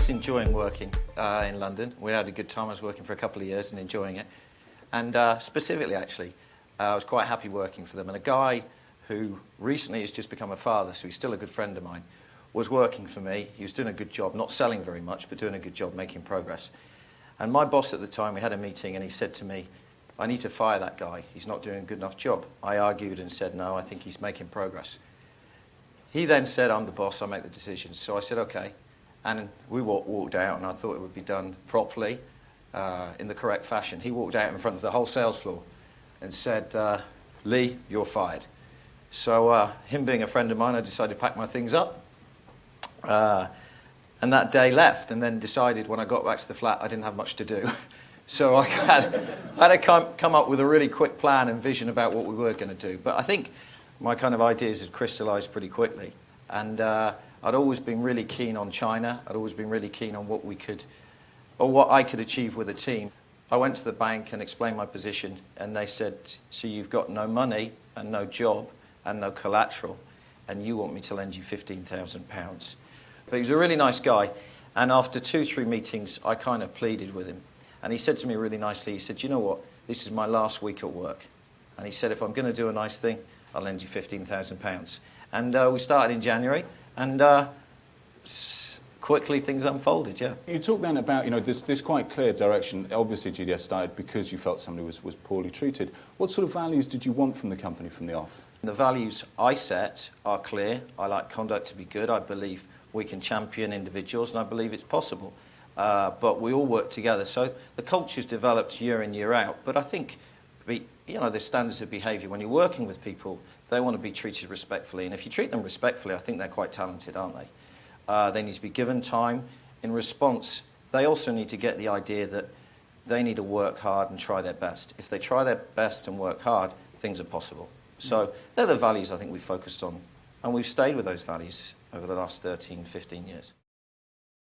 just enjoying working in London. We had a good time. I was working for a couple of years and enjoying it. And specifically, actually, I was quite happy working for them. And a guy who recently has just become a father, so he's still a good friend of mine, was working for me. He was doing a good job, not selling very much, but doing a good job, making progress. And my boss at the time, we had a meeting, and he said to me, I need to fire that guy. He's not doing a good enough job. I argued and said, no, I think he's making progress. He then said, I'm the boss, I make the decisions. So I said, okay. And we walked out, and I thought it would be done properly, in the correct fashion. He walked out in front of the whole sales floor and said, Lee, you're fired. So him being a friend of mine, I decided to pack my things up. And that day left, and then decided when I got back to the flat I didn't have much to do. So I had to come up with a really quick plan and vision about what we were going to do. But I think my kind of ideas had crystallized pretty quickly. And I'd always been really keen on China. I'd always been really keen on what we could, or what I could achieve with a team. I went to the bank and explained my position, and they said, so you've got no money and no job and no collateral, and you want me to lend you £15,000. But he was a really nice guy, and after 2-3 meetings, I kind of pleaded with him. And he said to me really nicely, he said, you know what, this is my last week at work. And he said, if I'm going to do a nice thing, I'll lend you £15,000. And we started in January, and quickly things unfolded, yeah. You talk then about, this quite clear direction. Obviously GDS started because you felt somebody was poorly treated. What sort of values did you want from the company from the off? The values I set are clear. I like conduct to be good. I believe we can champion individuals, and I believe it's possible. But we all work together. So the culture's developed year in, year out. But I think, the standards of behaviour, when you're working with people, they want to be treated respectfully. And if you treat them respectfully, I think they're quite talented, aren't they? They need to be given time. In response, they also need to get the idea that they need to work hard and try their best. If they try their best and work hard, things are possible. So they're the values I think we've focused on. And we've stayed with those values over the last 13, 15 years.